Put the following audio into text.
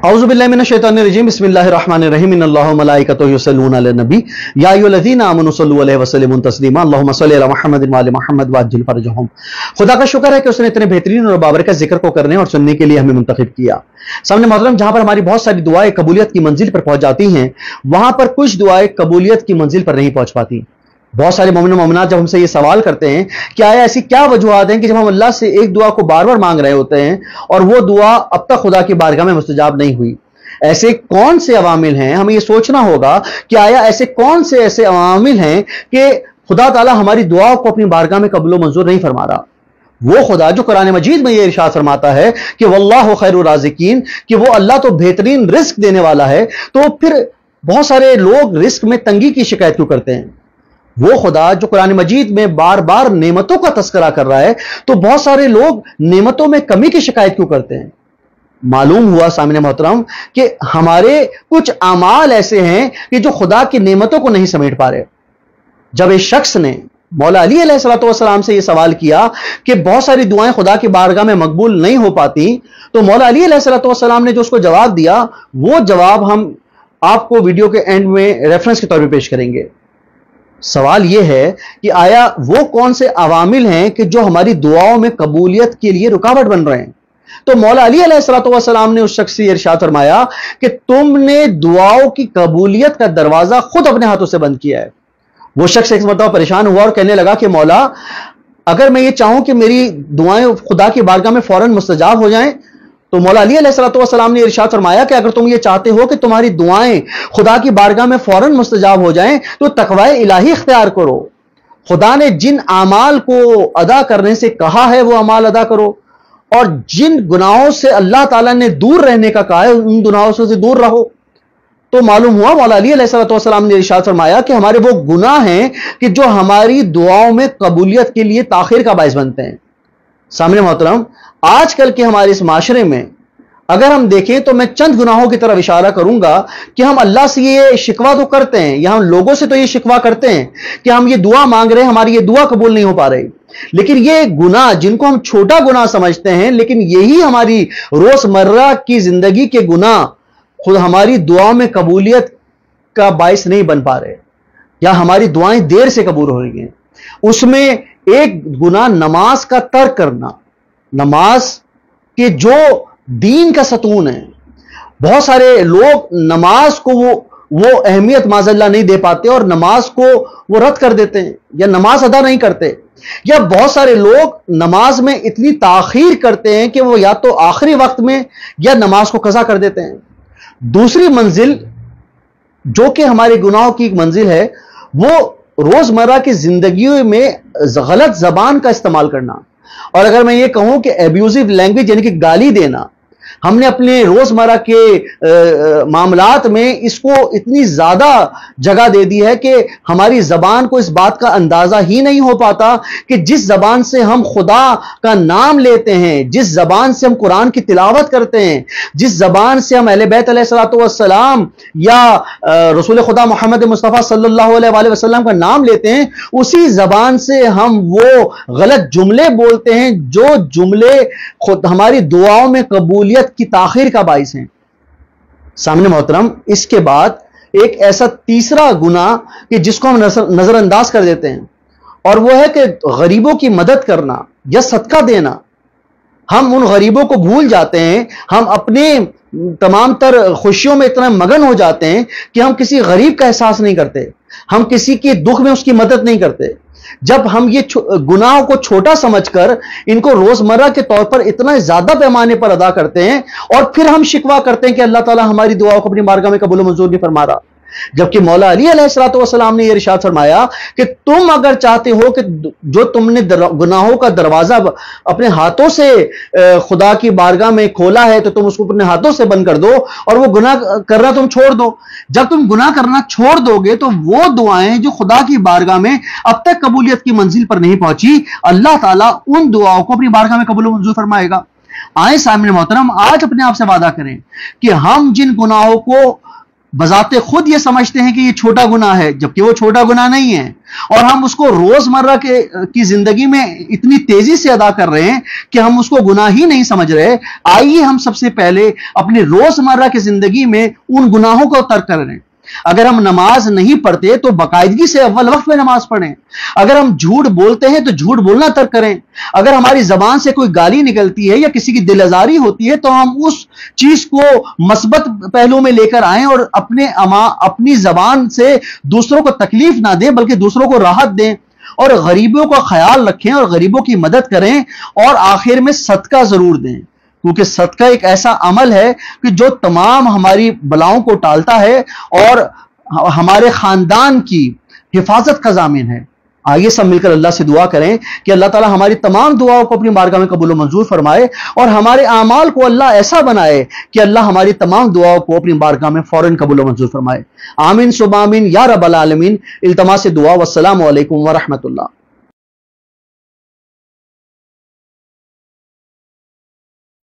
औज़ु बिल्लाहि मिनश शैतानिर रजीम बिस्मिल्लाहिर रहमानिर रहीम इन्नल्लाहा व मलाइकतहु युसल्लूना अलन नबी या अय्युहल्लज़ीना आमनु सल्लु अलैहि व सल्लिमू तस्लीमा अल्लाहुम्मा सल्लि अला मुहम्मदिन व आलि मुहम्मद व अज्जिल फरजहुम। खुदा का शुक्र है कि उसने इतने बेहतरीन और बाबरकत जिक्र को करने और सुनने के लिए हमें मुंतखब किया। सामने मोहतरम, जहां पर हमारी बहुत सारी दुआएं कबूलियत की मंजिल पर पहुंच जाती हैं, वहां पर कुछ दुआएं कबूलियत की मंजिल पर नहीं पहुंच पाती। बहुत सारे मोमिन मोमिनात जब हमसे ये सवाल करते हैं कि आया ऐसी क्या वजूहात हैं कि जब हम अल्लाह से एक दुआ को बार बार मांग रहे होते हैं और वो दुआ अब तक खुदा की बारगाह में मुस्तजाब नहीं हुई, ऐसे कौन से अवामिल हैं? हमें ये सोचना होगा कि आया ऐसे कौन से ऐसे अवामिल हैं कि खुदा ताला हमारी दुआ को अपनी बारगाह में कबूल मंजूर नहीं फरमा रहा। वो खुदा जो कुरान मजीद में ये इरशाद फरमाता है कि वल्लाहु खैरुर राज़िकीन, कि वो अल्लाह तो बेहतरीन रिस्क देने वाला है, तो फिर बहुत सारे लोग रिस्क में तंगी की शिकायत क्यों करते हैं? वो खुदा जो कुरान मजीद में बार बार नेमतों का तस्करा कर रहा है, तो बहुत सारे लोग नेमतों में कमी की शिकायत क्यों करते हैं? मालूम हुआ सामने मोहतरम कि हमारे कुछ अमाल ऐसे हैं कि जो खुदा की नेमतों को नहीं समेट पा रहे। जब एक शख्स ने मौला अली अलैहिस्सलाम से यह सवाल किया कि बहुत सारी दुआएं खुदा की बारगाह में मकबूल नहीं हो पाती, तो मौला अली अलैहिस्सलाम ने जो उसको जवाब दिया, वो जवाब हम आपको वीडियो के एंड में रेफरेंस के तौर पर पेश करेंगे। सवाल यह है कि आया वो कौन से अवामिल हैं कि जो हमारी दुआओं में कबूलियत के लिए रुकावट बन रहे हैं? तो मौला अली अलैहिस्सलाम ने उस शख्स से इरशाद फरमाया कि तुमने दुआओं की कबूलियत का दरवाजा खुद अपने हाथों से बंद किया है। वो शख्स एक मरतबा परेशान हुआ और कहने लगा कि मौला, अगर मैं ये चाहूं कि मेरी दुआएं खुदा की बारगाह में फौरन मुस्तजाब हो जाएं, तो मौला अली अलैहिस्सलाम ने इरशाद फरमाया कि अगर तुम ये चाहते हो कि तुम्हारी दुआएं खुदा की बारगाह में फौरन मुस्तजाब हो जाएं, तो तकवाए इलाही इख्तियार करो। खुदा ने जिन अमाल को अदा करने से कहा है वो अमाल अदा करो, और जिन गुनाहों से अल्लाह ताला ने दूर रहने का कहा है उन गुनाहों से दूर रहो। तो मालूम हुआ मौला अली अलैहिस्सलाम ने इरशाद फरमाया कि हमारे वो गुनाह हैं कि जो हमारी दुआओं में कबूलियत के लिए ताखीर का बायस बनते हैं। सामने मोहतरम, आजकल के हमारे इस माशरे में अगर हम देखें तो मैं चंद गुनाहों की तरफ इशारा करूंगा कि हम अल्लाह से ये शिकवा तो करते हैं, या हम लोगों से तो ये शिकवा करते हैं कि हम ये दुआ मांग रहे हैं, हमारी ये दुआ कबूल नहीं हो पा रही। लेकिन ये गुनाह जिनको हम छोटा गुनाह समझते हैं, लेकिन यही हमारी रोजमर्रा की जिंदगी के गुनाह खुद हमारी दुआओं में कबूलियत का बायस नहीं बन पा रहे, या हमारी दुआएं देर से कबूल हो रही हैं। उसमें एक गुनाह नमाज का तर्क करना, नमाज के जो दीन का सतून है। बहुत सारे लोग नमाज को वो अहमियत माज़अल्लाह नहीं दे पाते और नमाज को वो रद्द कर देते हैं या नमाज अदा नहीं करते, या बहुत सारे लोग नमाज में इतनी ताखीर करते हैं कि वो या तो आखिरी वक्त में या नमाज को कज़ा कर देते हैं। दूसरी मंजिल जो कि हमारे गुनाहों की मंजिल है, वो रोजमर्रा की जिंदगी में गलत जबान का इस्तेमाल करना। और अगर मैं ये कहूं कि एब्यूजिव लैंग्वेज यानी कि गाली देना, हमने अपने रोजमर्रा के मामलात में इसको इतनी ज्यादा जगह दे दी है कि हमारी जबान को इस बात का अंदाजा ही नहीं हो पाता कि जिस जबान से हम खुदा का नाम लेते हैं, जिस जबान से हम कुरान की तिलावत करते हैं, जिस जबान से हम अहले बैत अलैहिस्सलाम या रसूल खुदा मोहम्मद मुस्तफ़ा सल्लल्लाहु अलैहि वसल्लम का नाम लेते हैं, उसी जबान से हम वो गलत जुमले बोलते हैं जो जुमले खुद हमारी दुआओं में कबूलियत की ताखीर का बाइस हैं। सामने मोहतरम, इसके बाद एक ऐसा तीसरा गुनाह कि जिसको हम नजरअंदाज कर देते हैं, और वो है कि गरीबों की मदद करना या सदका देना। हम उन गरीबों को भूल जाते हैं, हम अपने तमाम तर खुशियों में इतना मगन हो जाते हैं कि हम किसी गरीब का एहसास नहीं करते, हम किसी के दुख में उसकी मदद नहीं करते। जब हम ये गुनाहों को छोटा समझकर इनको रोजमर्रा के तौर पर इतना ज्यादा पैमाने पर अदा करते हैं, और फिर हम शिकवा करते हैं कि अल्लाह ताला हमारी दुआओं को अपनी बारगाह में कबूल मंजूर नहीं फरमा रहा, जबकि मौला अली अलैहिस्सलाम ने यह इरशाद फरमाया कि तुम अगर चाहते हो कि जो तुमने गुनाहों का दरवाजा अपने हाथों से खुदा की बारगाह में खोला है, तो तुम उसको अपने हाथों से बंद कर दो और वो गुनाह करना तुम छोड़ दो। जब तुम गुनाह करना छोड़ दोगे तो वो दुआएं जो खुदा की बारगाह में अब तक कबूलियत की मंजिल पर नहीं पहुंची, अल्लाह ताला उन दुआओं को अपनी बारगाह में कबूल मंजूर फरमाएगा। आए सामने मोहतरम, आज अपने आप से वादा करें कि हम जिन गुनाहों को बजाते खुद ये समझते हैं कि ये छोटा गुनाह है, जबकि वो छोटा गुनाह नहीं है, और हम उसको रोजमर्रा की जिंदगी में इतनी तेजी से अदा कर रहे हैं कि हम उसको गुनाह ही नहीं समझ रहे। आइए हम सबसे पहले अपनी रोजमर्रा की जिंदगी में उन गुनाहों को तर्क करें। अगर हम नमाज नहीं पढ़ते तो बाकायदगी से अव्वल वक्त में नमाज पढ़ें। अगर हम झूठ बोलते हैं तो झूठ बोलना तर्क करें। अगर हमारी जबान से कोई गाली निकलती है या किसी की दिल आजारी होती है तो हम उस चीज को मस्बत पहलू में लेकर आएं और अपनी जबान से दूसरों को तकलीफ ना दें बल्कि दूसरों को राहत दें, और गरीबों का ख्याल रखें और गरीबों की मदद करें, और आखिर में सदका जरूर दें, क्योंकि सदका एक ऐसा अमल है कि जो तमाम हमारी बलाओं को टालता है और हमारे खानदान की हिफाजत का जामिन है। आइए सब मिलकर अल्लाह से दुआ करें कि अल्लाह ताला हमारी तमाम दुआओं को अपनी बारगाह में कबूल मंजूर फरमाए और हमारे आमाल को अल्लाह ऐसा बनाए कि अल्लाह हमारी तमाम दुआओं को अपनी बारगाह में फौरन कबूल मंजूर फरमाए। आमीन सुबह आमीन या रब्बल आलमीन। इल्तमास दुआ। वस्सलामु अलैकुम व रहमतुल्लाह।